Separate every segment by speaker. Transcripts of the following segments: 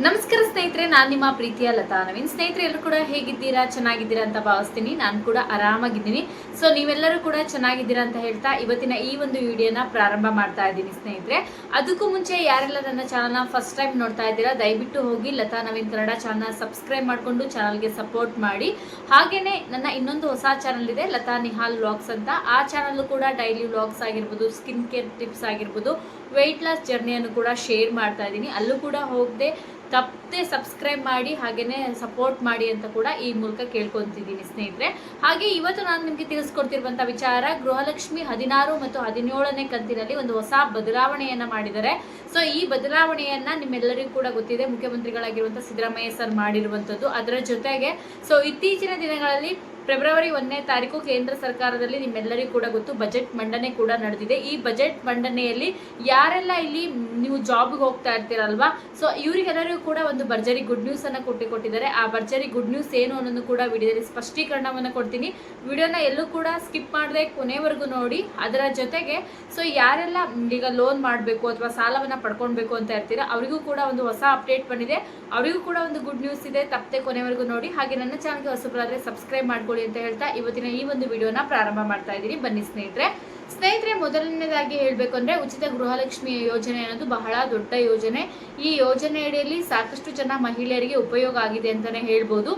Speaker 1: ನಮಸ್ಕಾರ ಸ್ನೇಹಿತರೆ, ನಾನು ನಿಮ್ಮ ಪ್ರೀತಿಯ ಲತಾ ನವೀನ್. ಸ್ನೇಹಿತರೆ, ಎಲ್ಲರೂ ಕೂಡ ಹೇಗಿದ್ದೀರಾ? ಚೆನ್ನಾಗಿದ್ದೀರಾ ಅಂತ ಭಾವಿಸ್ತೀನಿ. ನಾನು ಕೂಡ ಆರಾಮಾಗಿದ್ದೀನಿ. ಸೊ ನೀವೆಲ್ಲರೂ ಕೂಡ ಚೆನ್ನಾಗಿದ್ದೀರಾ ಅಂತ ಹೇಳ್ತಾ ಇವತ್ತಿನ ಈ ಒಂದು ವಿಡಿಯೋನ ಪ್ರಾರಂಭ ಮಾಡ್ತಾ ಇದ್ದೀನಿ ಸ್ನೇಹಿತರೆ. ಅದಕ್ಕೂ ಮುಂಚೆ ಯಾರೆಲ್ಲ ನನ್ನ ಚಾನಲ್ನ ಫಸ್ಟ್ ಟೈಮ್ ನೋಡ್ತಾ ಇದ್ದೀರಾ, ದಯವಿಟ್ಟು ಹೋಗಿ ಲತಾ ನವೀನ್ ಕನ್ನಡ ಚಾನಲ್ ಸಬ್ಸ್ಕ್ರೈಬ್ ಮಾಡಿಕೊಂಡು ಚಾನಲ್ಗೆ ಸಪೋರ್ಟ್ ಮಾಡಿ. ಹಾಗೇನೆ ನನ್ನ ಇನ್ನೊಂದು ಹೊಸ ಚಾನಲ್ ಇದೆ, ಲತಾ ನಿಹಾಲ್ ವ್ಲಾಗ್ಸ್ ಅಂತ. ಆ ಚಾನಲ್ ಕೂಡ ಡೈಲಿ ವ್ಲಾಗ್ಸ್ ಆಗಿರ್ಬೋದು, ಸ್ಕಿನ್ ಕೇರ್ ಟಿಪ್ಸ್ ಆಗಿರ್ಬೋದು, ವೆಯ್ಟ್ ಲಾಸ್ ಜರ್ನಿಯನ್ನು ಕೂಡ ಶೇರ್ ಮಾಡ್ತಾ ಇದ್ದೀನಿ. ಅಲ್ಲೂ ಕೂಡ ಹೋಗದೆ ತಪ್ಪದೆ ಸಬ್ಸ್ಕ್ರೈಬ್ ಮಾಡಿ ಹಾಗೇನೆ ಸಪೋರ್ಟ್ ಮಾಡಿ ಅಂತ ಕೂಡ ಈ ಮೂಲಕ ಕೇಳ್ಕೊಂತಿದ್ದೀನಿ ಸ್ನೇಹಿತರೆ. ಹಾಗೆ ಇವತ್ತು ನಾನು ನಿಮಗೆ ತಿಳಿಸ್ಕೊಡ್ತಿರುವಂಥ ವಿಚಾರ, ಗೃಹಲಕ್ಷ್ಮಿ 16 ಮತ್ತು 17ನೇ ಕಂತಿನಲ್ಲಿ ಒಂದು ಹೊಸ ಬದಲಾವಣೆಯನ್ನ ಮಾಡಿದ್ದಾರೆ. ಸೊ ಈ ಬದಲಾವಣೆಯನ್ನ ನಿಮ್ಮೆಲ್ಲರಿಗೂ ಕೂಡ ಗೊತ್ತಿದೆ, ಮುಖ್ಯಮಂತ್ರಿಗಳಾಗಿರುವಂಥ ಸಿದ್ದರಾಮಯ್ಯ ಸರ್ ಮಾಡಿರುವಂಥದ್ದು. ಅದರ ಜೊತೆಗೆ ಸೊ ಇತ್ತೀಚಿನ ದಿನಗಳಲ್ಲಿ ಫೆಬ್ರವರಿ 1ನೇ ತಾರೀಕು ಕೇಂದ್ರ ಸರ್ಕಾರದಲ್ಲಿ ನಿಮ್ಮೆಲ್ಲರಿಗೂ ಕೂಡ ಗೊತ್ತು, ಬಜೆಟ್ ಮಂಡನೆ ಕೂಡ ನಡೆದಿದೆ. ಈ ಬಜೆಟ್ ಮಂಡನೆಯಲ್ಲಿ ಯಾರೆಲ್ಲ ಇಲ್ಲಿ ನೀವು ಜಾಬ್ಗೆ ಹೋಗ್ತಾ ಇರ್ತೀರಲ್ವಾ, ಸೊ ಇವರಿಗೆಲ್ಲರಿಗೂ ಕೂಡ ಒಂದು ಭರ್ಜರಿ ಗುಡ್ ನ್ಯೂಸ್ ಅನ್ನ ಕೊಟ್ಟಿದ್ದಾರೆ. ಆ ಭರ್ಜರಿ ಗುಡ್ ನ್ಯೂಸ್ ಏನು ಅನ್ನೋದು ಕೂಡ ವಿಡಿಯೋದಲ್ಲಿ ಸ್ಪಷ್ಟೀಕರಣವನ್ನು ಕೊಡ್ತೀನಿ. ವಿಡಿಯೋನ ಎಲ್ಲೂ ಕೂಡ ಸ್ಕಿಪ್ ಮಾಡದೆ ಕೊನೆವರೆಗೂ ನೋಡಿ. ಅದರ ಜೊತೆಗೆ ಸೊ ಯಾರೆಲ್ಲ ಈಗ ಲೋನ್ ಮಾಡಬೇಕು ಅಥವಾ ಸಾಲವನ್ನ ಪಡ್ಕೊಳ್ಬೇಕು ಅಂತ ಇರ್ತೀರಾ, ಅವರಿಗೂ ಕೂಡ ಒಂದು ಹೊಸ ಅಪ್ಡೇಟ್ ಬಂದಿದೆ. ಅವರಿಗೂ ಕೂಡ ಒಂದು ಗುಡ್ ನ್ಯೂಸ್ ಇದೆ, ತಪ್ಪದೆ ಕೊನೆವರೆಗೂ ನೋಡಿ. ಹಾಗೆ ನನ್ನ ಚಾನಲ್ಗೆ ಹೊಸಬರಾದ್ರೆ ಸಬ್ಸ್ಕ್ರೈಬ್ ಮಾಡ್ಕೊಳ್ಳಿ ಅಂತ ಹೇಳ್ತಾ ಇವತ್ತಿನ ಈ ಒಂದು ವಿಡಿಯೋನ ಪ್ರಾರಂಭ ಮಾಡ್ತಾ ಇದ್ದೀನಿ. ಬನ್ನಿ ಸ್ನೇಹಿತರೆ, ಮೊದಲನೇದಾಗಿ ಹೇಳಬೇಕು ಅಂದ್ರೆ, ಉಚಿತ ಗೃಹಲಕ್ಷ್ಮಿ ಯೋಜನೆ ಅನ್ನೋದು ಬಹಳ ದೊಡ್ಡ ಯೋಜನೆ. ಈ ಯೋಜನೆ ಅಡಿಯಲ್ಲಿ ಸಾಕಷ್ಟು ಜನ ಮಹಿಳೆಯರಿಗೆ ಉಪಯೋಗ ಆಗಿದೆ ಅಂತಾನೆ ಹೇಳ್ಬೋದು.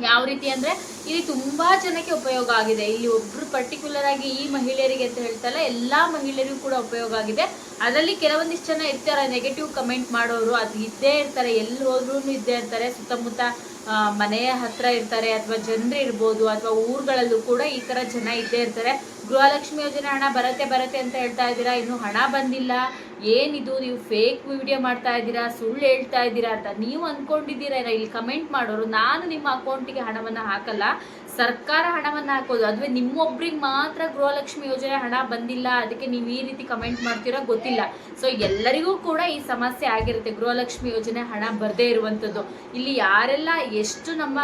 Speaker 1: ಯಾವ ರೀತಿ ಅಂದ್ರೆ, ಇಲ್ಲಿ ತುಂಬಾ ಜನಕ್ಕೆ ಉಪಯೋಗ ಆಗಿದೆ. ಇಲ್ಲಿ ಒಬ್ರು ಪರ್ಟಿಕ್ಯುಲರ್ ಆಗಿ ಈ ಮಹಿಳೆಯರಿಗೆ ಅಂತ ಹೇಳ್ತಲ್ಲ, ಎಲ್ಲಾ ಮಹಿಳೆಯರಿಗೂ ಕೂಡ ಉಪಯೋಗ ಆಗಿದೆ. ಅದರಲ್ಲಿ ಕೆಲವೊಂದಿಷ್ಟು ಜನ ಇರ್ತಾರೆ ನೆಗೆಟಿವ್ ಕಮೆಂಟ್ ಮಾಡೋರು, ಅದು ಇದ್ದೇ ಇರ್ತಾರೆ, ಎಲ್ಲಿ ಹೋದ್ರೂ ಇದ್ದೇ ಇರ್ತಾರೆ. ಸುತ್ತಮುತ್ತ ಮನೆಯ ಹತ್ರ ಇರ್ತಾರೆ, ಅಥವಾ ಜನರು ಇರ್ಬೋದು, ಅಥವಾ ಊರುಗಳಲ್ಲೂ ಕೂಡ ಈ ತರ ಜನ ಇದ್ದೇ ಇರ್ತಾರೆ. ಗೃಹಲಕ್ಷ್ಮಿ ಯೋಜನೆ ಹಣ ಬರತ್ತೆ ಅಂತ ಹೇಳ್ತಾ ಇದ್ದೀರಾ, ಇನ್ನು ಹಣ ಬಂದಿಲ್ಲ, ಏನಿದು ನೀವು ಫೇಕ್ ವಿಡಿಯೋ ಮಾಡ್ತಾ ಇದ್ದೀರಾ, ಸುಳ್ಳು ಹೇಳ್ತಾ ಇದ್ದೀರಾ ಅಂತ ನೀವು ಅನ್ಕೊಂಡಿದ್ದೀರಾ. ಇಲ್ಲಿ ಕಮೆಂಟ್ ಮಾಡೋರು, ನಾನು ನಿಮ್ಮ ಅಕೌಂಟಿಗೆ ಹಣವನ್ನ ಹಾಕಲ್ಲ, ಸರ್ಕಾರ ಹಣವನ್ನ ಹಾಕೋದು. ಅದುವೇ ನಿಮ್ಮೊಬ್ರಿಗೆ ಮಾತ್ರ ಗೃಹಲಕ್ಷ್ಮಿ ಯೋಜನೆ ಹಣ ಬಂದಿಲ್ಲ, ಅದಕ್ಕೆ ನೀವು ಈ ರೀತಿ ಕಮೆಂಟ್ ಮಾಡ್ತೀರಾ ಗೊತ್ತಿಲ್ಲ. ಸೊ ಎಲ್ಲರಿಗೂ ಕೂಡ ಈ ಸಮಸ್ಯೆ ಆಗಿರುತ್ತೆ, ಗೃಹಲಕ್ಷ್ಮಿ ಯೋಜನೆ ಹಣ ಬರದೇ ಇರುವಂಥದ್ದು. ಇಲ್ಲಿ ಯಾರೆಲ್ಲ ಎಷ್ಟು ನಮ್ಮ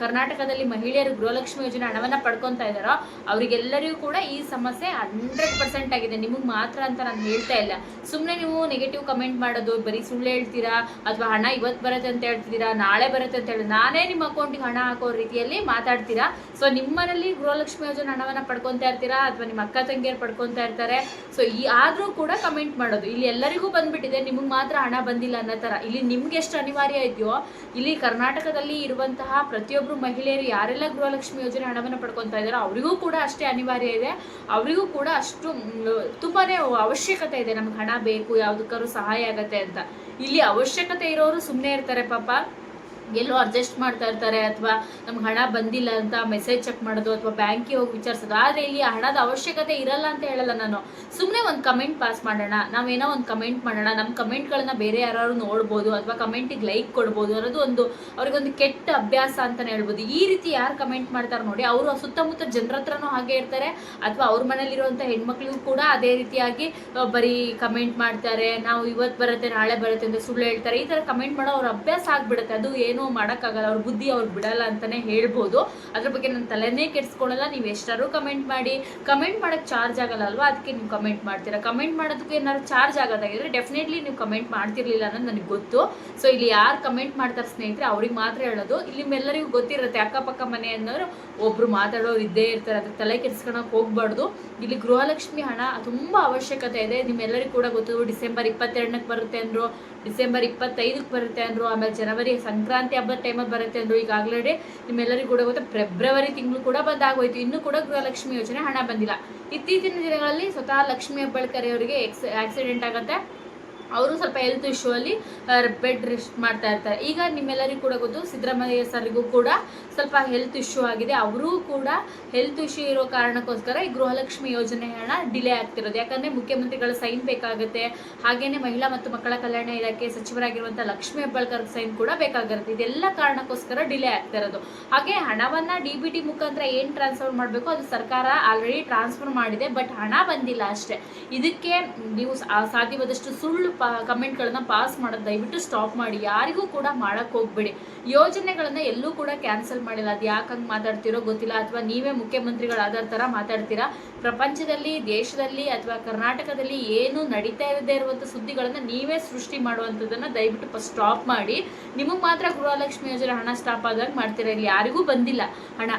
Speaker 1: ಕರ್ನಾಟಕದಲ್ಲಿ ಮಹಿಳೆಯರು ಗೃಹಲಕ್ಷ್ಮಿ ಯೋಜನೆ ಹಣವನ್ನ ಪಡ್ಕೊತಾ ಇದ್ದಾರೋ ಅವರಿಗೆಲ್ಲರಿಗೂ ಕೂಡ ಈ ಸಮಸ್ಯೆ 100% ಆಗಿದೆ. ನಿಮಗೆ ಮಾತ್ರ ಅಂತ ನಾನು ಹೇಳ್ತಾ ಇಲ್ಲ. ಸುಮ್ಮನೆ ನೀವು ನೆಗೆಟಿವ್ ಕಮೆಂಟ್ ಮಾಡೋದು, ಬರೀ ಸುಳ್ಳು ಹೇಳ್ತೀರಾ, ಅಥವಾ ಹಣ ಇವತ್ತು ಬರುತ್ತೆ ಅಂತ ಹೇಳ್ತಿದ್ದೀರಾ, ನಾಳೆ ಬರುತ್ತೆ ಅಂತ ಹೇಳಿ ನಾನೇ ನಿಮ್ಮ ಅಕೌಂಟಿಗೆ ಹಣ ಹಾಕೋ ರೀತಿಯಲ್ಲಿ ಮಾತಾಡ್ತೀರಾ. ಸೊ ನಿಮ್ಮನೇಲಿ ಗೃಹಲಕ್ಷ್ಮಿ ಯೋಜನೆ ಹಣವನ್ನ ಪಡ್ಕೊತಾ ಇರ್ತೀರಾ, ಅಥವಾ ನಿಮ್ಮ ಅಕ್ಕ ತಂಗಿಯರು ಪಡ್ಕೊತಾ ಇರ್ತಾರೆ. ಸೊ ಆದ್ರೂ ಕೂಡ ಕಮೆಂಟ್ ಮಾಡೋದು, ಇಲ್ಲಿ ಎಲ್ಲರಿಗೂ ಬಂದ್ಬಿಟ್ಟಿದೆ, ನಿಮಗೆ ಮಾತ್ರ ಹಣ ಬಂದಿಲ್ಲ ಅನ್ನೋ ತರ. ಇಲ್ಲಿ ನಿಮ್ಗೆ ಎಷ್ಟು ಅನಿವಾರ್ಯ ಇದೆಯೋ, ಇಲ್ಲಿ ಕರ್ನಾಟಕದಲ್ಲಿ ಇರುವಂತಹ ಪ್ರತಿಯೊಬ್ಬರು ಮಹಿಳೆಯರು ಯಾರೆಲ್ಲ ಗೃಹಲಕ್ಷ್ಮಿ ಯೋಜನೆ ಹಣವನ್ನು ಪಡ್ಕೊತಾ ಇದ್ದಾರೋ ಅವರಿಗೂ ಕೂಡ ಅಷ್ಟೇ ಅನಿವಾರ್ಯ ಇದೆ, ಅವರಿಗೂ ಕೂಡ ಅಷ್ಟು ತುಂಬಾನೇ ಅವಶ್ಯಕತೆ ಇದೆ. ನಮ್ಗೆ ಹಣ ಬೇಕು, ಯಾವ್ದಕ್ಕಾದ್ರೂ ಸಹಾಯ ಆಗತ್ತೆ ಅಂತ. ಇಲ್ಲಿ ಅವಶ್ಯಕತೆ ಇರೋರು ಸುಮ್ಮನೆ ಇರ್ತಾರೆ ಪಾಪ, ಎಲ್ಲೋ ಅಡ್ಜಸ್ಟ್ ಮಾಡ್ತಾ ಇರ್ತಾರೆ, ಅಥವಾ ನಮ್ಗೆ ಹಣ ಬಂದಿಲ್ಲ ಅಂತ ಮೆಸೇಜ್ ಚೆಕ್ ಮಾಡೋದು, ಅಥವಾ ಬ್ಯಾಂಕಿಗೆ ಹೋಗಿ ವಿಚಾರಿಸೋದು. ಆದರೆ ಇಲ್ಲಿ ಹಣದ ಅವಶ್ಯಕತೆ ಇರಲ್ಲ ಅಂತ ಹೇಳಲ್ಲ ನಾನು. ಸುಮ್ಮನೆ ಒಂದು ಕಮೆಂಟ್ ಪಾಸ್ ಮಾಡೋಣ, ನಾವೇನೋ ಒಂದು ಕಮೆಂಟ್ ಮಾಡೋಣ, ನಮ್ಮ ಕಮೆಂಟ್ಗಳನ್ನ ಬೇರೆ ಯಾರು ನೋಡ್ಬೋದು, ಅಥವಾ ಕಮೆಂಟಿಗೆ ಲೈಕ್ ಕೊಡ್ಬೋದು ಅನ್ನೋದು ಒಂದು ಅವ್ರಿಗೊಂದು ಕೆಟ್ಟ ಅಭ್ಯಾಸ ಅಂತಲೇ ಹೇಳ್ಬೋದು. ಈ ರೀತಿ ಯಾರು ಕಮೆಂಟ್ ಮಾಡ್ತಾರೆ ನೋಡಿ, ಅವರು ಸುತ್ತಮುತ್ತ ಜನರ ಹತ್ರನೂ ಹಾಗೆ ಇರ್ತಾರೆ, ಅಥವಾ ಅವ್ರ ಮನೇಲಿರುವಂಥ ಹೆಣ್ಮಕ್ಳಿಗೂ ಕೂಡ ಅದೇ ರೀತಿಯಾಗಿ ಬರೀ ಕಮೆಂಟ್ ಮಾಡ್ತಾರೆ. ನಾವು ಇವತ್ತು ಬರುತ್ತೆ ನಾಳೆ ಬರುತ್ತೆ ಅಂತ ಸುಳ್ಳು ಹೇಳ್ತಾರೆ. ಈ ಥರ ಕಮೆಂಟ್ ಮಾಡೋ ಅವ್ರ ಅಭ್ಯಾಸ ಆಗ್ಬಿಡುತ್ತೆ. ಅದು ಏನೂ ಮಾಡೋಕ್ಕಾಗಲ್ಲ, ಅವ್ರ ಬುದ್ಧಿ ಅವ್ರಿಗೆ ಬಿಡಲ್ಲ ಅಂತಾನೆ ಹೇಳ್ಬೋದು. ಅದ್ರ ಬಗ್ಗೆ ನನ್ನ ತಲೆನೇ ಕೆಡಿಸ್ಕೊಳ್ಳಲ್ಲ. ನೀವು ಎಷ್ಟಾರು ಕಮೆಂಟ್ ಮಾಡಿ, ಕಮೆಂಟ್ ಮಾಡೋಕ್ಕೆ ಚಾರ್ಜ್ ಆಗಲ್ಲ ಅಲ್ವಾ, ಅದಕ್ಕೆ ನೀವು ಕಮೆಂಟ್ ಮಾಡ್ತೀರಾ. ಕಮೆಂಟ್ ಮಾಡೋದಕ್ಕೆ ಏನಾದ್ರು ಚಾರ್ಜ್ ಆಗೋದಾಗಿದ್ರೆ ಡೆಫಿನೆಟ್ಲಿ ನೀವು ಕಮೆಂಟ್ ಮಾಡ್ತಿರ್ಲಿಲ್ಲ ಅನ್ನೋದು ನನಗೆ ಗೊತ್ತು. ಸೊ ಇಲ್ಲಿ ಯಾರು ಕಮೆಂಟ್ ಮಾಡ್ತಾರೆ ಸ್ನೇಹಿತರೆ, ಅವ್ರಿಗೆ ಮಾತ್ರ ಹೇಳೋದು. ಇಲ್ಲಿ ಎಲ್ಲರಿಗೂ ಗೊತ್ತಿರುತ್ತೆ, ಅಕ್ಕಪಕ್ಕ ಮನೆ ಅನ್ನೋರು ಒಬ್ರು ಮಾತಾಡೋರು ಇದ್ದೇ ಇರ್ತಾರೆ, ಅದಕ್ಕೆ ತಲೆ ಕೆಡಿಸ್ಕೊಳಕ್ ಹೋಗ್ಬಾರ್ದು. ಇಲ್ಲಿ ಗೃಹಲಕ್ಷ್ಮಿ ಹಣ ತುಂಬಾ ಅವಶ್ಯಕತೆ ಇದೆ. ನಿಮ್ಮೆಲ್ಲರಿಗೂ ಕೂಡ ಗೊತ್ತು, ಡಿಸೆಂಬರ್ 22ಕ್ಕೆ ಬರುತ್ತೆ ಅಂದ್ರು, ಡಿಸೆಂಬರ್ 25ಕ್ಕೆ ಬರುತ್ತೆ ಅಂದ್ರು, ಆಮೇಲೆ ಜನವರಿ ಸಂಕ್ರಾಂತಿ ಹಬ್ಬದ ಟೈಮಲ್ಲಿ ಬರುತ್ತೆ ಅಂದ್ರು. ಈಗ ಆಲ್ರೆಡಿ ನಿಮ್ಮೆಲ್ಲರಿಗೂ ಕೂಡ ಗೊತ್ತು, ಫೆಬ್ರವರಿ ತಿಂಗಳು ಕೂಡ ಬಂದಾಗೋಯ್ತು, ಇನ್ನೂ ಕೂಡ ಗೃಹಲಕ್ಷ್ಮಿ ಯೋಜನೆ ಹಣ ಬಂದಿಲ್ಲ. ಇತ್ತೀಚಿನ ದಿನಗಳಲ್ಲಿ ಸ್ವತಃ ಲಕ್ಷ್ಮಿ ಹೆಬ್ಬಾಳ್ಕರ್ ಅವರಿಗೆ ಆಕ್ಸಿಡೆಂಟ್ ಆಗುತ್ತೆ, ಅವರು ಸ್ವಲ್ಪ ಹೆಲ್ತ್ ಇಶ್ಯೂ ಅಲ್ಲಿ ಬೆಡ್ ರೆಸ್ಟ್ ಮಾಡ್ತಾ ಇರ್ತಾರೆ. ಈಗ ನಿಮ್ಮೆಲ್ಲರಿಗೂ ಕೂಡ ಗೊತ್ತು, ಸಿದ್ದರಾಮಯ್ಯ ಸರ್ಗೂ ಕೂಡ ಸ್ವಲ್ಪ ಹೆಲ್ತ್ ಇಶ್ಯೂ ಆಗಿದೆ. ಅವರೂ ಕೂಡ ಹೆಲ್ತ್ ಇಶ್ಯೂ ಇರೋ ಕಾರಣಕ್ಕೋಸ್ಕರ ಈ ಗೃಹಲಕ್ಷ್ಮಿ ಯೋಜನೆ ಹಣ ಡಿಲೇ ಆಗ್ತಿರೋದು. ಯಾಕಂದ್ರೆ ಮುಖ್ಯಮಂತ್ರಿಗಳ ಸೈನ್ ಬೇಕಾಗುತ್ತೆ, ಹಾಗೇನೆ ಮಹಿಳಾ ಮತ್ತು ಮಕ್ಕಳ ಕಲ್ಯಾಣ ಇಲಾಖೆ ಸಚಿವರಾಗಿರುವಂಥ ಲಕ್ಷ್ಮಿ ಹೆಬ್ಬಾಳ್ಕರ್ ಸೈನ್ ಕೂಡ ಬೇಕಾಗಿರುತ್ತೆ. ಇದೆಲ್ಲ ಕಾರಣಕ್ಕೋಸ್ಕರ ಡಿಲೇ ಆಗ್ತಾ ಇರೋದು. ಹಾಗೆ ಹಣವನ್ನ DBT ಮುಖಾಂತರ ಏನ್ ಟ್ರಾನ್ಸ್ಫರ್ ಮಾಡಬೇಕು ಅದು ಸರ್ಕಾರ ಆಲ್ರೆಡಿ ಟ್ರಾನ್ಸ್ಫರ್ ಮಾಡಿದೆ, ಬಟ್ ಹಣ ಬಂದಿಲ್ಲ ಅಷ್ಟೇ. ಇದಕ್ಕೆ ನೀವು ಸಾಧ್ಯವಾದಷ್ಟು ಸುಳ್ಳು ಕಮೆಂಟ್ಗಳನ್ನ ಪಾಸ್ ಮಾಡೋದು ದಯವಿಟ್ಟು ಸ್ಟಾಪ್ ಮಾಡಿ. ಯಾರಿಗೂ ಕೂಡ ಮಾಡಕ್ಕೆ ಹೋಗ್ಬೇಡಿ. ಯೋಜನೆಗಳನ್ನ ಎಲ್ಲೂ ಕೂಡ ಕ್ಯಾನ್ಸಲ್ ಮಾಡಿಲ್ಲ. ಅದು ಯಾಕೆ ಹಂಗೆ ಮಾತಾಡ್ತಿರೋ ಗೊತ್ತಿಲ್ಲ, ಅಥವಾ ನೀವೇ ಮುಖ್ಯಮಂತ್ರಿಗಳಾದ ಥರ ಮಾತಾಡ್ತೀರಾ. ಪ್ರಪಂಚದಲ್ಲಿ, ದೇಶದಲ್ಲಿ ಅಥವಾ ಕರ್ನಾಟಕದಲ್ಲಿ ಏನು ನಡೀತಾ ಇರದೇ ಇರುವಂಥ ಸುದ್ದಿಗಳನ್ನ ನೀವೇ ಸೃಷ್ಟಿ ಮಾಡುವಂಥದ್ದನ್ನು ದಯವಿಟ್ಟು ಸ್ಟಾಪ್ ಮಾಡಿ. ನಿಮಗೆ ಮಾತ್ರ ಗೃಹಲಕ್ಷ್ಮಿ ಯೋಜನೆ ಹಣ ಸ್ಟಾಪ್ ಆದಾಗ ಮಾಡ್ತೀರಾ, ಇಲ್ಲಿ ಯಾರಿಗೂ ಬಂದಿಲ್ಲ ಹಣ.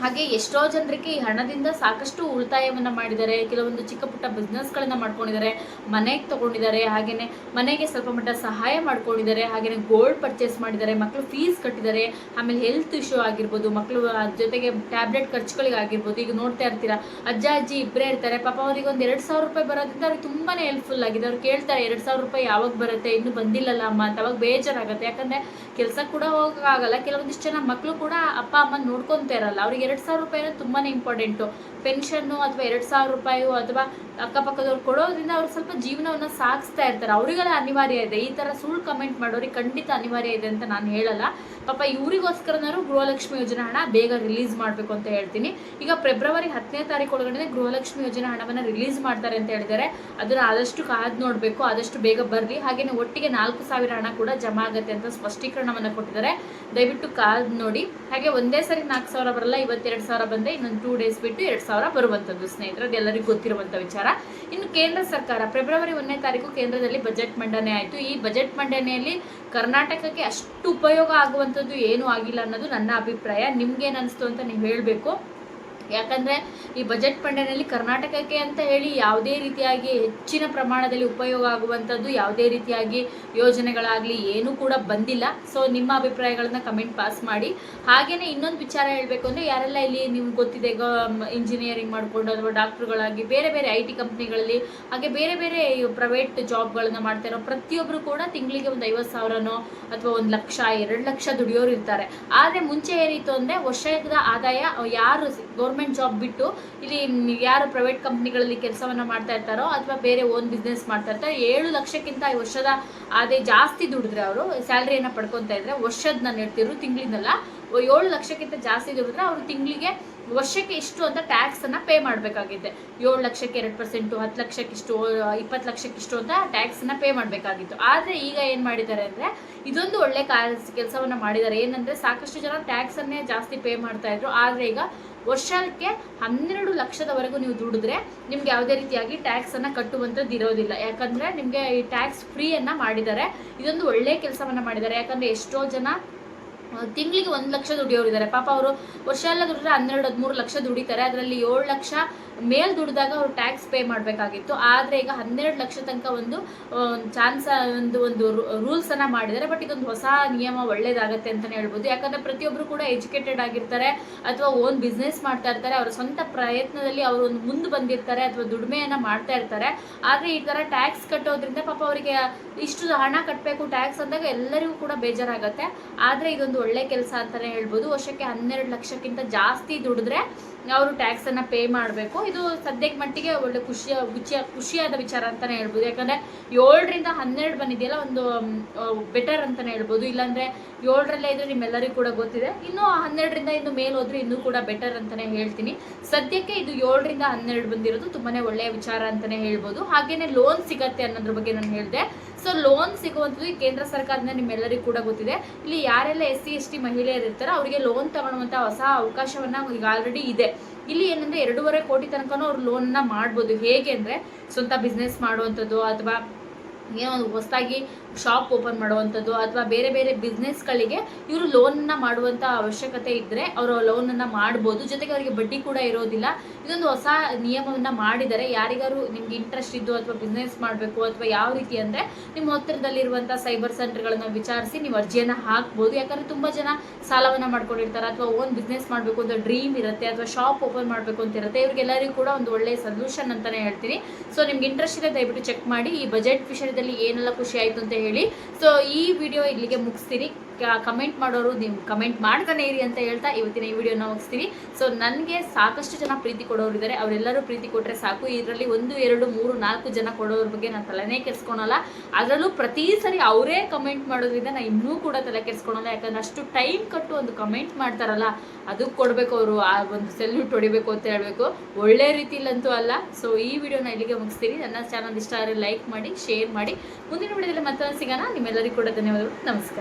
Speaker 1: ಹಾಗೆ ಎಷ್ಟೋ ಜನರಿಗೆ ಈ ಹಣದಿಂದ ಸಾಕಷ್ಟು ಉಳಿತಾಯವನ್ನು ಮಾಡಿದ್ದಾರೆ. ಕೆಲವೊಂದು ಚಿಕ್ಕ ಪುಟ್ಟ ಬಿಸ್ನೆಸ್ಗಳನ್ನು ಮಾಡ್ಕೊಂಡಿದ್ದಾರೆ, ಮನೆಗೆ ತೊಗೊಂಡಿದ್ದಾರೆ, ಹಾಗೆಯೇ ಮನೆಗೆ ಸ್ವಲ್ಪ ಮಟ್ಟ ಸಹಾಯ ಮಾಡ್ಕೊಂಡಿದ್ದಾರೆ, ಹಾಗೆಯೇ ಗೋಲ್ಡ್ ಪರ್ಚೇಸ್ ಮಾಡಿದ್ದಾರೆ, ಮಕ್ಕಳು ಫೀಸ್ ಕಟ್ಟಿದ್ದಾರೆ, ಆಮೇಲೆ ಹೆಲ್ತ್ ಇಶ್ಯೂ ಆಗಿರ್ಬೋದು, ಮಕ್ಕಳು ಜೊತೆಗೆ ಟ್ಯಾಬ್ಲೆಟ್ ಖರ್ಚುಗಳಿಗಾಗಿರ್ಬೋದು. ಈಗ ನೋಡ್ತಾ ಇರ್ತೀರಾ, ಅಜ್ಜ ಅಜ್ಜಿ ಇಬ್ಬರೇ ಇರ್ತಾರೆ, ಪಾಪ ಅವರಿಗೆ ಒಂದು 2,000 ರೂಪಾಯಿ ಬರೋದ್ರಿಂದ ಅವ್ರಿಗೆ ತುಂಬಾ ಹೆಲ್ಪ್ಫುಲ್ ಆಗಿದೆ. ಅವ್ರು ಕೇಳ್ತಾರೆ 2,000 ರೂಪಾಯಿ ಯಾವಾಗ ಬರುತ್ತೆ, ಇನ್ನೂ ಬಂದಿಲ್ಲಲ್ಲ ಅಮ್ಮ ಅಂತ. ಅವಾಗ ಬೇಜಾರಾಗುತ್ತೆ, ಯಾಕಂದರೆ ಕೆಲಸ ಕೂಡ ಹೋಗೋಕ್ಕಾಗಲ್ಲ. ಕೆಲವೊಂದಿಷ್ಟು ಜನ ಮಕ್ಕಳು ಕೂಡ ಅಪ್ಪ ಅಮ್ಮ ನೋಡ್ಕೊತಾ ಇರಲ್ಲ. ಅವ್ರಿಗೆ 2,000 ರೂಪಾಯಿ ತುಂಬಾ ಇಂಪಾರ್ಟೆಂಟು. ಪೆನ್ಷನ್ನು ಅಥವಾ 2,000 ರೂಪಾಯಿ ಅಥವಾ ಅಕ್ಕಪಕ್ಕದವ್ರು ಕೊಡೋದ್ರಿಂದ ಅವ್ರು ಸ್ವಲ್ಪ ಜೀವನವನ್ನು ಸಾಗಿಸ್ತಾ ಇರ್ತಾರೆ. ಅವರಿಗೆಲ್ಲ ಅನಿವಾರ್ಯ ಇದೆ. ಈ ಥರ ಸುಳ್ಳು ಕಮೆಂಟ್ ಮಾಡೋರಿಗೆ ಖಂಡಿತ ಅನಿವಾರ್ಯ ಇದೆ ಅಂತ ನಾನು ಹೇಳಲ್ಲ. ಪಾಪ ಇವರಿಗೋಸ್ಕರನಾದ್ರು ಗೃಹಲಕ್ಷ್ಮಿ ಯೋಜನೆ ಹಣ ಬೇಗ ರಿಲೀಸ್ ಮಾಡಬೇಕು ಅಂತ ಹೇಳ್ತೀನಿ. ಈಗ ಫೆಬ್ರವರಿ 10ನೇ ತಾರೀಕು ಒಳಗಡೆ ಗೃಹಲಕ್ಷ್ಮಿ ಯೋಜನೆ ಹಣವನ್ನು ರಿಲೀಸ್ ಮಾಡ್ತಾರೆ ಅಂತ ಹೇಳಿದ್ದಾರೆ. ಅದನ್ನು ಆದಷ್ಟು ಕಾದು ನೋಡಬೇಕು, ಆದಷ್ಟು ಬೇಗ ಬರಲಿ. ಹಾಗೆಯೇ ಒಟ್ಟಿಗೆ 4,000 ಹಣ ಕೂಡ ಜಮಾ ಆಗುತ್ತೆ ಅಂತ ಸ್ಪಷ್ಟೀಕರಣವನ್ನು ಕೊಟ್ಟಿದ್ದಾರೆ. ದಯವಿಟ್ಟು ಕಾದು ನೋಡಿ. ಹಾಗೆ ಒಂದೇ ಸರಿ 4,000 ಬರಲ್ಲ. ಇವತ್ತು 2,000 ಬಂದರೆ ಇನ್ನೊಂದು 2 ಡೇಸ್ ಬಿಟ್ಟು 2,000 ಬರುವಂಥದ್ದು ಸ್ನೇಹಿತರೆ. ಅದು ಎಲ್ಲರಿಗೂ ಗೊತ್ತಿರುವಂಥ ವಿಚಾರ. ಇನ್ನು ಕೇಂದ್ರ ಸರ್ಕಾರ ಫೆಬ್ರವರಿ 1ನೇ ತಾರೀಕು ಕೇಂದ್ರದಲ್ಲಿ ಬಜೆಟ್ ಮಂಡನೆ ಆಯಿತು. ಈ ಬಜೆಟ್ ಮಂಡನೆಯಲ್ಲಿ ಕರ್ನಾಟಕಕ್ಕೆ ಅಷ್ಟು ಉಪಯೋಗ ಆಗುವಂಥದ್ದು ಏನೂ ಆಗಿಲ್ಲ ಅನ್ನೋದು ನನ್ನ ಅಭಿಪ್ರಾಯ. ನಿಮ್ಗೇನು ಅನಿಸ್ತು ಅಂತ ನೀವು ಹೇಳಬೇಕು. ಯಾಕಂದರೆ ಈ ಬಜೆಟ್ ಮಂಡನೆಯಲ್ಲಿ ಕರ್ನಾಟಕಕ್ಕೆ ಅಂತ ಹೇಳಿ ಯಾವುದೇ ರೀತಿಯಾಗಿ ಹೆಚ್ಚಿನ ಪ್ರಮಾಣದಲ್ಲಿ ಉಪಯೋಗ ಆಗುವಂಥದ್ದು ಯಾವುದೇ ರೀತಿಯಾಗಿ ಯೋಜನೆಗಳಾಗಲಿ ಏನೂ ಕೂಡ ಬಂದಿಲ್ಲ. ಸೊ ನಿಮ್ಮ ಅಭಿಪ್ರಾಯಗಳನ್ನ ಕಮೆಂಟ್ ಪಾಸ್ ಮಾಡಿ. ಹಾಗೆಯೇ ಇನ್ನೊಂದು ವಿಚಾರ ಹೇಳಬೇಕು ಅಂದರೆ, ಯಾರೆಲ್ಲ ಇಲ್ಲಿ ನಿಮ್ಗೆ ಗೊತ್ತಿದೆ ಇಂಜಿನಿಯರಿಂಗ್ ಮಾಡಿಕೊಂಡು ಅಥವಾ ಡಾಕ್ಟ್ರುಗಳಾಗಿ ಬೇರೆ ಬೇರೆ IT ಕಂಪ್ನಿಗಳಲ್ಲಿ ಹಾಗೆ ಬೇರೆ ಬೇರೆ ಪ್ರೈವೇಟ್ ಜಾಬ್ಗಳನ್ನ ಮಾಡ್ತಾ ಇರೋ ಪ್ರತಿಯೊಬ್ಬರು ಕೂಡ ತಿಂಗಳಿಗೆ ಒಂದು 50,000ನೋ ಅಥವಾ 1 ಲಕ್ಷ 2 ಲಕ್ಷ ದುಡಿಯೋರು ಇರ್ತಾರೆ. ಆದರೆ ಮುಂಚೆ ಏನಿತ್ತು ಅಂದರೆ, ವರ್ಷದ ಆದಾಯ ಯಾರು ಗೌರ್ಮೆಂಟ್ ಜಾಬ್ ಬಿಟ್ಟು ಇಲ್ಲಿ ಯಾರು ಪ್ರೈವೇಟ್ ಕಂಪ್ನಿಗಳಲ್ಲಿ ಕೆಲಸವನ್ನು ಮಾಡ್ತಾ ಇರ್ತಾರೋ ಅಥವಾ ಬೇರೆ ಓನ್ ಬಿಸ್ನೆಸ್ ಮಾಡ್ತಾ ಇರ್ತಾರೆ, 7 ಲಕ್ಷಕ್ಕಿಂತ ಈ ವರ್ಷದ ಆದಾಯ ಜಾಸ್ತಿ ದುಡಿದ್ರೆ ಅವರು ಸ್ಯಾಲ್ರಿಯನ್ನು ಪಡ್ಕೊತಾ ಇದ್ರೆ, ವರ್ಷದ ನಾನು ಹೇಳ್ತಿದ್ರು ತಿಂಗಳಿಂದಲ್ಲ, 7 ಲಕ್ಷಕ್ಕಿಂತ ಜಾಸ್ತಿ ದುಡಿದ್ರೆ ಅವರು ತಿಂಗಳಿಗೆ ವರ್ಷಕ್ಕೆ ಇಷ್ಟು ಅಂತ ಟ್ಯಾಕ್ಸನ್ನು ಪೇ ಮಾಡಬೇಕಾಗಿದೆ. 7 ಲಕ್ಷಕ್ಕೆ 2%, 10 ಲಕ್ಷಕ್ಕಿಷ್ಟು, 20 ಲಕ್ಷಕ್ಕಿಷ್ಟು ಅಂತ ಟ್ಯಾಕ್ಸನ್ನು ಪೇ ಮಾಡಬೇಕಾಗಿತ್ತು. ಆದರೆ ಈಗ ಏನು ಮಾಡಿದ್ದಾರೆ ಅಂದರೆ, ಇದೊಂದು ಒಳ್ಳೆ ಕೆಲಸವನ್ನು ಮಾಡಿದ್ದಾರೆ. ಏನಂದರೆ, ಸಾಕಷ್ಟು ಜನ ಟ್ಯಾಕ್ಸನ್ನೇ ಜಾಸ್ತಿ ಪೇ ಮಾಡ್ತಾಯಿದ್ರು. ಆದರೆ ಈಗ ವರ್ಷಕ್ಕೆ 12 ಲಕ್ಷದವರೆಗೂ ನೀವು ದುಡಿದ್ರೆ ನಿಮ್ಗೆ ಯಾವುದೇ ರೀತಿಯಾಗಿ ಟ್ಯಾಕ್ಸನ್ನು ಕಟ್ಟುವಂಥದ್ದು ಇರೋದಿಲ್ಲ. ಯಾಕಂದರೆ ನಿಮಗೆ ಈ ಟ್ಯಾಕ್ಸ್ ಫ್ರೀಯನ್ನು ಮಾಡಿದ್ದಾರೆ. ಇದೊಂದು ಒಳ್ಳೆಯ ಕೆಲಸವನ್ನು ಮಾಡಿದ್ದಾರೆ. ಯಾಕಂದರೆ ಎಷ್ಟೋ ಜನ ತಿಂಗಳಿಗೆ 1 ಲಕ್ಷ ದುಡಿಯೋರಿದ್ದಾರೆ. ಪಾಪ ಅವರು ವರ್ಷ ಎಲ್ಲ ದುಡಿದ್ರೆ 12-13 ಲಕ್ಷ ದುಡಿತಾರೆ. ಅದರಲ್ಲಿ 7 ಲಕ್ಷ ಮೇಲ್ ದುಡಿದಾಗ ಅವರು ಟ್ಯಾಕ್ಸ್ ಪೇ ಮಾಡಬೇಕಾಗಿತ್ತು. ಆದರೆ ಈಗ 12 ಲಕ್ಷ ತನಕ ಒಂದು ಚಾನ್ಸ್ ಒಂದು ರೂಲ್ಸನ್ನು ಮಾಡಿದ್ದಾರೆ. ಬಟ್ ಇದೊಂದು ಹೊಸ ನಿಯಮ ಒಳ್ಳೇದಾಗತ್ತೆ ಅಂತಲೇ ಹೇಳ್ಬೋದು. ಯಾಕಂದರೆ ಪ್ರತಿಯೊಬ್ಬರು ಕೂಡ ಎಜುಕೇಟೆಡ್ ಆಗಿರ್ತಾರೆ ಅಥವಾ ಓನ್ ಬಿಸ್ನೆಸ್ ಮಾಡ್ತಾ ಇರ್ತಾರೆ. ಅವರ ಸ್ವಂತ ಪ್ರಯತ್ನದಲ್ಲಿ ಅವರು ಒಂದು ಮುಂದೆ ಬಂದಿರ್ತಾರೆ ಅಥವಾ ದುಡಿಮೆಯನ್ನು ಮಾಡ್ತಾ ಇರ್ತಾರೆ. ಆದರೆ ಈ ಥರ ಟ್ಯಾಕ್ಸ್ ಕಟ್ಟೋದ್ರಿಂದ ಪಾಪ ಅವರಿಗೆ ಇಷ್ಟು ಹಣ ಕಟ್ಟಬೇಕು ಟ್ಯಾಕ್ಸ್ ಅಂದಾಗ ಎಲ್ಲರಿಗೂ ಕೂಡ ಬೇಜಾರಾಗುತ್ತೆ. ಆದರೆ ಇದೊಂದು ಒಳ್ಳೆ ಕೆಲಸ ಅಂತಲೇ ಹೇಳ್ಬೋದು. ವರ್ಷಕ್ಕೆ 12 ಲಕ್ಷಕ್ಕಿಂತ ಜಾಸ್ತಿ ದುಡಿದ್ರೆ ಅವರು ಟ್ಯಾಕ್ಸನ್ನು ಪೇ ಮಾಡಬೇಕು. ಇದು ಸದ್ಯಕ್ಕೆ ಮಟ್ಟಿಗೆ ಒಳ್ಳೆ ಖುಷಿಯಾದ ವಿಚಾರ ಅಂತಲೇ ಹೇಳ್ಬೋದು. ಯಾಕಂದರೆ 7ರಿಂದ 12 ಬಂದಿದೆಯಲ್ಲ, ಒಂದು ಬೆಟರ್ ಅಂತಲೇ ಹೇಳ್ಬೋದು. ಇಲ್ಲಾಂದರೆ 7ರಲ್ಲೇ ಇದ್ದರೆ ನಿಮ್ಮೆಲ್ಲರಿಗೂ ಕೂಡ ಗೊತ್ತಿದೆ. ಇನ್ನೂ 12ರಿಂದ ಇನ್ನು ಮೇಲೆ ಹೋದರೆ ಇನ್ನೂ ಕೂಡ ಬೆಟರ್ ಅಂತಲೇ ಹೇಳ್ತೀನಿ. ಸದ್ಯಕ್ಕೆ ಇದು 7ರಿಂದ 12 ಬಂದಿರೋದು ತುಂಬಾ ಒಳ್ಳೆಯ ವಿಚಾರ ಅಂತಲೇ ಹೇಳ್ಬೋದು. ಹಾಗೆಯೇ ಲೋನ್ ಸಿಗತ್ತೆ ಅನ್ನೋದ್ರ ಬಗ್ಗೆ ನಾನು ಹೇಳಿದೆ. ಸೊ ಲೋನ್ ಸಿಗುವಂಥದ್ದು ಈ ಕೇಂದ್ರ ಸರ್ಕಾರದಿಂದ ನಿಮ್ಮೆಲ್ಲರಿಗೂ ಕೂಡ ಗೊತ್ತಿದೆ. ಇಲ್ಲಿ ಯಾರೆಲ್ಲ SC/ST ಮಹಿಳೆಯರು ಇರ್ತಾರೋ ಅವರಿಗೆ ಲೋನ್ ತಗೊಳ್ಳುವಂಥ ಹೊಸ ಅವಕಾಶವನ್ನು ಈಗ ಆಲ್ರೆಡಿ ಇದೆ. ಇಲ್ಲಿ ಏನಂದರೆ 2.5 ಕೋಟಿ ತನಕನೂ ಅವ್ರು ಲೋನನ್ನ ಮಾಡ್ಬೋದು. ಹೇಗೆ ಅಂದರೆ, ಸ್ವಂತ ಬಿಸ್ನೆಸ್ ಮಾಡುವಂಥದ್ದು ಅಥವಾ ಏನೋ ಒಂದು ಹೊಸದಾಗಿ ಶಾಪ್ ಓಪನ್ ಮಾಡುವಂಥದ್ದು ಅಥವಾ ಬೇರೆ ಬೇರೆ ಬಿಸ್ನೆಸ್ಗಳಿಗೆ ಇವರು ಲೋನನ್ನು ಮಾಡುವಂಥ ಅವಶ್ಯಕತೆ ಇದ್ದರೆ ಅವರು ಲೋನನ್ನು ಮಾಡ್ಬೋದು. ಜೊತೆಗೆ ಅವರಿಗೆ ಬಡ್ಡಿ ಕೂಡ ಇರೋದಿಲ್ಲ. ಇದೊಂದು ಹೊಸ ನಿಯಮವನ್ನು ಮಾಡಿದ್ದಾರೆ. ಯಾರಿಗಾರು ನಿಮ್ಗೆ ಇಂಟ್ರೆಸ್ಟ್ ಇದ್ದು ಅಥವಾ ಬಿಸ್ನೆಸ್ ಮಾಡಬೇಕು ಅಥವಾ ಯಾವ ರೀತಿ ಅಂದರೆ, ನಿಮ್ಮ ಹತ್ತಿರದಲ್ಲಿರುವಂಥ ಸೈಬರ್ ಸೆಂಟರ್ಗಳನ್ನು ವಿಚಾರಿಸಿ ನೀವು ಅರ್ಜಿಯನ್ನು ಹಾಕ್ಬೋದು. ಯಾಕಂದರೆ ತುಂಬ ಜನ ಸಾಲವನ್ನು ಮಾಡ್ಕೊಂಡಿರ್ತಾರೆ ಅಥವಾ ಓನ್ ಬಿಸ್ನೆಸ್ ಮಾಡಬೇಕು ಅಂತ ಡ್ರೀಮ್ ಇರುತ್ತೆ ಅಥವಾ ಶಾಪ್ ಓಪನ್ ಮಾಡಬೇಕು ಅಂತ ಇರುತ್ತೆ. ಇವ್ರಿಗೆಲ್ಲರಿಗೂ ಕೂಡ ಒಂದು ಒಳ್ಳೆಯ ಸೊಲ್ಯೂಷನ್ ಅಂತಲೇ ಹೇಳ್ತೀನಿ. ಸೊ ನಿಮ್ಗೆ ಇಂಟ್ರೆಸ್ಟ್ ಇದೆ ದಯವಿಟ್ಟು ಚೆಕ್ ಮಾಡಿ. ಈ ಬಜೆಟ್ ವಿಷಯದಲ್ಲಿ ಏನೆಲ್ಲ ಖುಷಿ ಆಯಿತು ಅಂತ ಹೇಳಿ. ಸೊ ಈ ವಿಡಿಯೋ ಇಲ್ಲಿಗೆ ಮುಗಿಸ್ತೀನಿ. ಕಮೆಂಟ್ ಮಾಡೋರು ನೀವು ಕಮೆಂಟ್ ಮಾಡ್ತಾನೆ ಇರಿ ಅಂತ ಹೇಳ್ತಾ ಇವತ್ತಿನ ಈ ವಿಡಿಯೋನ ಮುಗಿಸ್ತೀವಿ. ಸೊ ನನಗೆ ಸಾಕಷ್ಟು ಜನ ಪ್ರೀತಿ ಕೊಡೋರು ಇದ್ದಾರೆ, ಅವರೆಲ್ಲರೂ ಪ್ರೀತಿ ಕೊಟ್ಟರೆ ಸಾಕು. ಇದರಲ್ಲಿ 1, 2, 3, 4 ಜನ ಕೊಡೋರ ಬಗ್ಗೆ ನಾನು ತಲೆನೇ ಕೆಡಿಸ್ಕೊಳಲ್ಲ. ಅದರಲ್ಲೂ ಪ್ರತಿ ಸರಿ ಅವರೇ ಕಮೆಂಟ್ ಮಾಡೋದ್ರಿಂದ ನಾನು ಇನ್ನೂ ಕೂಡ ತಲೆ ಕೆಡಿಸ್ಕೊಳಲ್ಲ. ಯಾಕಂದ್ರೆ ಅಷ್ಟು ಟೈಮ್ ಕೊಟ್ಟು ಒಂದು ಕಮೆಂಟ್ ಮಾಡ್ತಾರಲ್ಲ, ಅದಕ್ಕೆ ಕೊಡಬೇಕು, ಅವರು ಆ ಒಂದು ಸೆಲ್ಯೂಟ್ ಹೊಡಿಬೇಕು ಅಂತ ಹೇಳಬೇಕು. ಒಳ್ಳೆ ರೀತಿಲಂತೂ ಅಲ್ಲ. ಸೊ ಈ ವಿಡಿಯೋನ ಇಲ್ಲಿಗೆ ಮುಗಿಸ್ತೀನಿ. ನನ್ನ ಚಾನಲ್ ಇಷ್ಟ ಆದರೆ ಲೈಕ್ ಮಾಡಿ, ಶೇರ್ ಮಾಡಿ. ಮುಂದಿನ ವಿಡಿಯೋದಲ್ಲಿ ಮತ್ತೆ ಸಿಗೋಣ. ನಿಮ್ಮೆಲ್ಲರಿಗೂ ಕೂಡ ಧನ್ಯವಾದಗಳು. ನಮಸ್ಕಾರ.